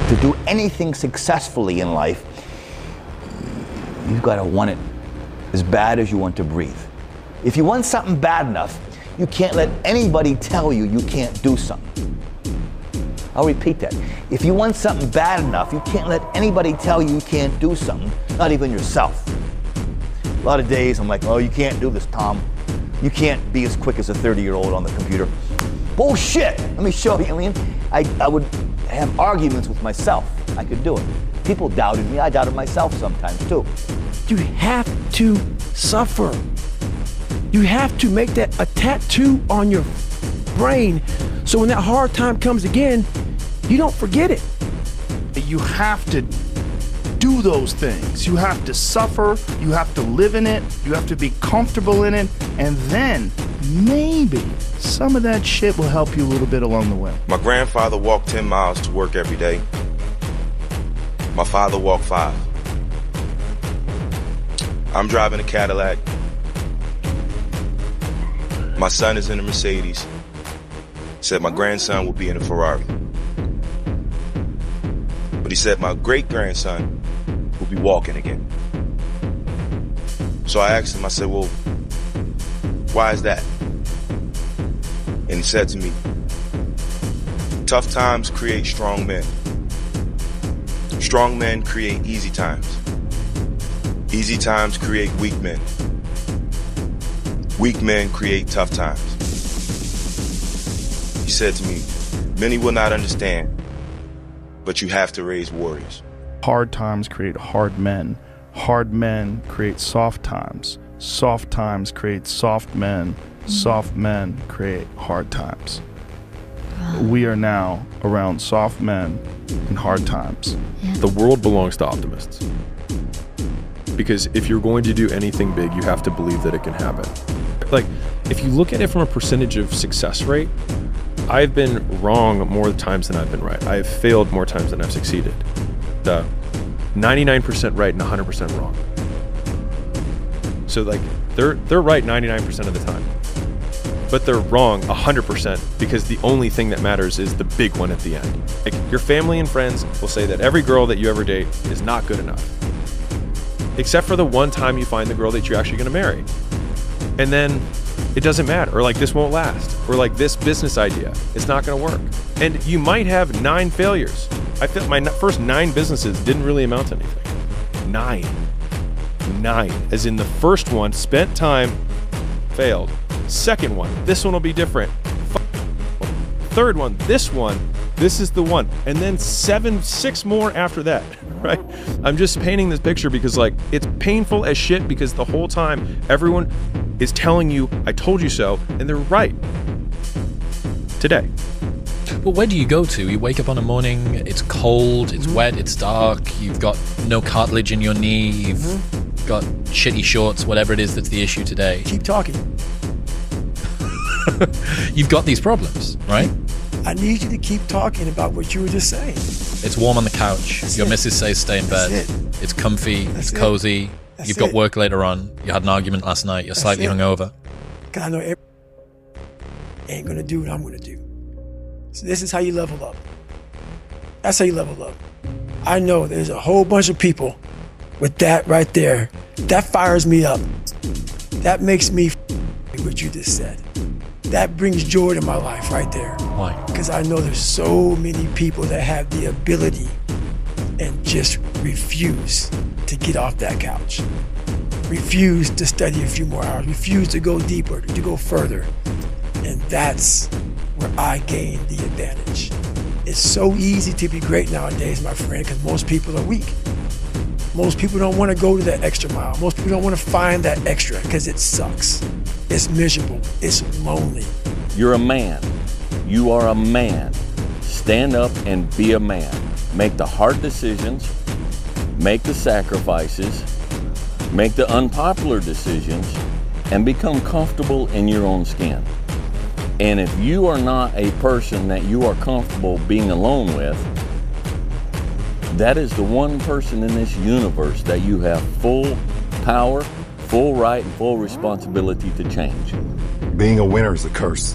To do anything successfully in life, you've got to want it as bad as you want to breathe. If you want something bad enough, you can't let anybody tell you you can't do something. I'll repeat that. If you want something bad enough, you can't let anybody tell you you can't do something, not even yourself. A lot of days I'm like, oh, you can't do this, Tom. You can't be as quick as a 30-year-old on the computer. Bullshit! Let me show you. I mean, I would have arguments with myself. I could do it. People doubted me. I doubted myself sometimes too. You have to suffer. You have to make that a tattoo on your brain so when that hard time comes again, you don't forget it. You have to do those things. You have to suffer, you have to live in it, you have to be comfortable in it, and then maybe some of that shit will help you a little bit along the way. My grandfather walked 10 miles to work every day. My father walked 5. I'm driving a Cadillac. My son is in a Mercedes. Said my grandson will be in a Ferrari. But he said my great-grandson will be walking again. So I asked him, I said, well, why is that? And he said to me, tough times create strong men. Strong men create easy times. Easy times create weak men. Weak men create tough times. He said to me, many will not understand, but you have to raise warriors. Hard times create hard men. Hard men create soft times. Soft times create soft men. Soft men create hard times. We are now around soft men and hard times. The world belongs to optimists. Because if you're going to do anything big, you have to believe that it can happen. Like, if you look at it from a percentage of success rate, I've been wrong more times than I've been right. I've failed more times than I've succeeded. 99% right and 100% wrong. So like, they're right 99% of the time. But they're wrong 100% because the only thing that matters is the big one at the end. Like, your family and friends will say that every girl that you ever date is not good enough. Except for the one time you find the girl that you're actually gonna marry. And then it doesn't matter, or like this won't last, or like this business idea, it's not gonna work. And you might have 9 failures. I feel my first 9 businesses didn't really amount to anything. 9, as in the first one, spent time, failed. Second one, this one will be different. Third one, this is the one. And then 6 more after that, right? I'm just painting this picture because like, it's painful as shit because the whole time everyone is telling you, I told you so, and they're right. Today. Well, where do you go to? You wake up on a morning, it's cold, it's wet, it's dark, you've got no cartilage in your knee, you've got shitty shorts, whatever it is that's the issue today. Keep talking. You've got these problems, right? I need you to keep talking about what you were just saying. It's warm on the couch. That's Your it. missus says stay in bed. That's it. It's comfy. That's it's it. cozy. That's You've got it. work later on. You had an argument last night. You're slightly it. hungover. Because I know everybody ain't going to do what I'm going to do. So this is how you level up. That's how you level up. I know there's a whole bunch of people with that right there. That fires me up. That makes me what you just said. That brings joy to my life right there. Why? Because I know there's so many people that have the ability and just refuse to get off that couch. Refuse to study a few more hours. Refuse to go deeper, to go further. And that's where I gain the advantage. It's so easy to be great nowadays, my friend, because most people are weak. Most people don't want to go to that extra mile. Most people don't want to find that extra because it sucks. It's miserable. It's lonely. You're a man. You are a man. Stand up and be a man. Make the hard decisions. Make the sacrifices. Make the unpopular decisions. And become comfortable in your own skin. And if you are not a person that you are comfortable being alone with, that is the one person in this universe that you have full power, full right, and full responsibility to change. Being a winner is a curse.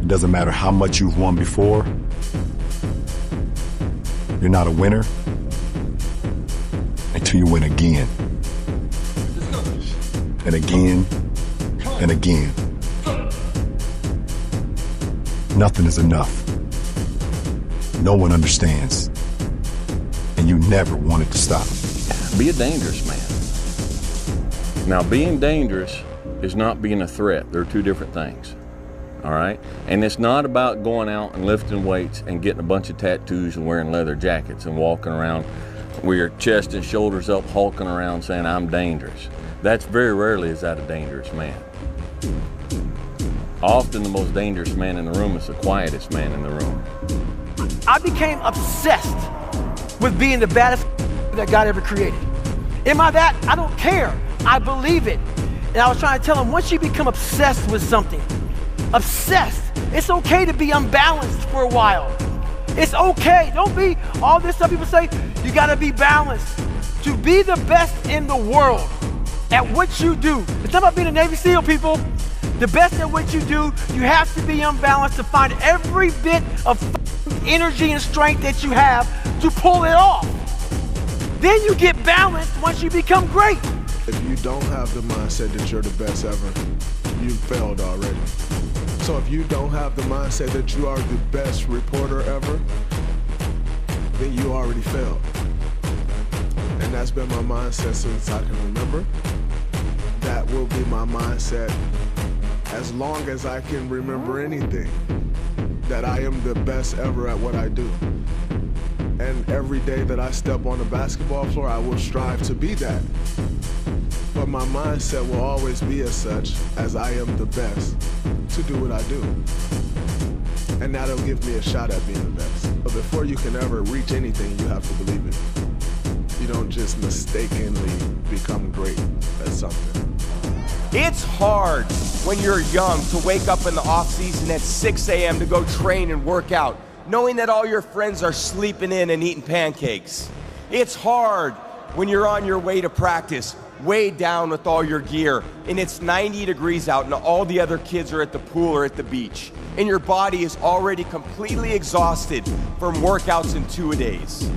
It doesn't matter how much you've won before. You're not a winner until you win again. And again, and again. Nothing is enough. No one understands. And you never want it to stop. Be a dangerous man. Now, being dangerous is not being a threat. They're two different things. All right? And it's not about going out and lifting weights and getting a bunch of tattoos and wearing leather jackets and walking around with your chest and shoulders up, hulking around saying, I'm dangerous. That's very rarely is that a dangerous man. Often the most dangerous man in the room is the quietest man in the room. I became obsessed with being the baddest that God ever created. Am I that? I don't care. I believe it. And I was trying to tell him, once you become obsessed with something, obsessed, it's okay to be unbalanced for a while. It's okay. Don't be all this stuff people say, you gotta be balanced. To be the best in the world at what you do. It's not about being a Navy SEAL, people. The best at what you do, you have to be unbalanced to find every bit of energy and strength that you have to pull it off. Then you get balanced once you become great. If you don't have the mindset that you're the best ever, you've failed already. So if you don't have the mindset that you are the best reporter ever, then you already failed. And that's been my mindset since I can remember. That will be my mindset as long as I can remember anything, that I am the best ever at what I do. And every day that I step on the basketball floor, I will strive to be that. But my mindset will always be as such, as I am the best to do what I do. And that'll give me a shot at being the best. But before you can ever reach anything, you have to believe it. You don't just mistakenly become great at something. It's hard when you're young to wake up in the off season at 6 a.m. to go train and work out, knowing that all your friends are sleeping in and eating pancakes. It's hard when you're on your way to practice, weighed down with all your gear, and it's 90 degrees out and all the other kids are at the pool or at the beach, and your body is already completely exhausted from workouts in 2-a-days.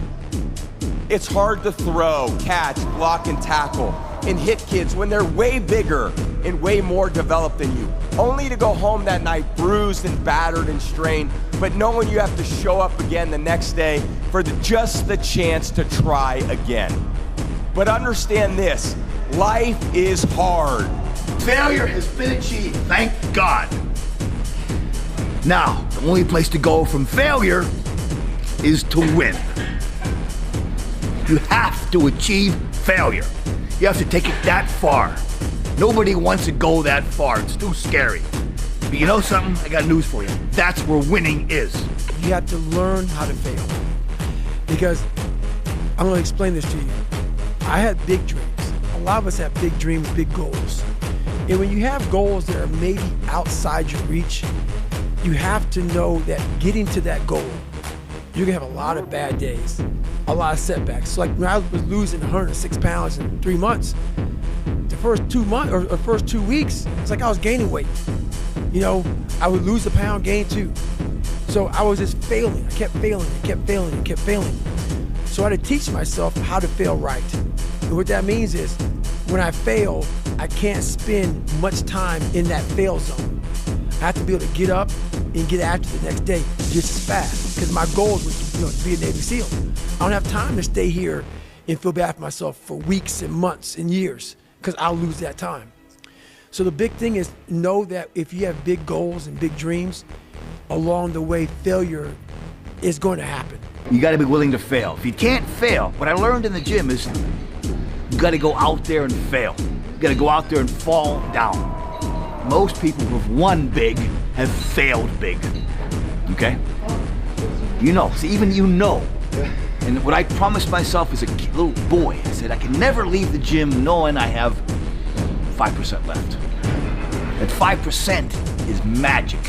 It's hard to throw, catch, block, and tackle, and hit kids when they're way bigger and way more developed than you, only to go home that night bruised and battered and strained, but knowing you have to show up again the next day for just the chance to try again. But understand this, life is hard. Failure has been achieved, thank God. Now, the only place to go from failure is to win. You have to achieve failure. You have to take it that far. Nobody wants to go that far. It's too scary. But you know something? I got news for you. That's where winning is. You have to learn how to fail. Because I'm gonna explain this to you. I had big dreams. A lot of us have big dreams, big goals. And when you have goals that are maybe outside your reach, you have to know that getting to that goal, you're gonna have a lot of bad days, a lot of setbacks. So like when I was losing 106 pounds in 3 months, the first 2 months or first 2 weeks, it's like I was gaining weight. You know, I would lose a pound, gain 2. So I was just failing. I kept failing, I kept failing, I kept failing. So I had to teach myself how to fail right. And what that means is when I fail, I can't spend much time in that fail zone. I have to be able to get up and get after the next day just as fast. Because my goal was to be a Navy SEAL. I don't have time to stay here and feel bad for myself for weeks and months and years, because I'll lose that time. So the big thing is know that if you have big goals and big dreams, along the way, failure is going to happen. You gotta be willing to fail. If you can't fail, what I learned in the gym is you gotta go out there and fail. You gotta go out there and fall down. Most people who've won big have failed big, okay? You know, so even you know. And what I promised myself as a little boy, I said I can never leave the gym knowing I have 5% left. That 5% is magic.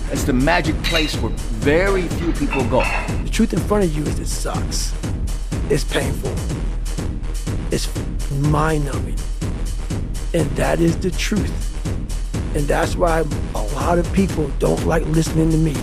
That's the magic place where very few people go. The truth in front of you is it sucks. It's painful. It's mind-numbing. And that is the truth. And that's why a lot of people don't like listening to me.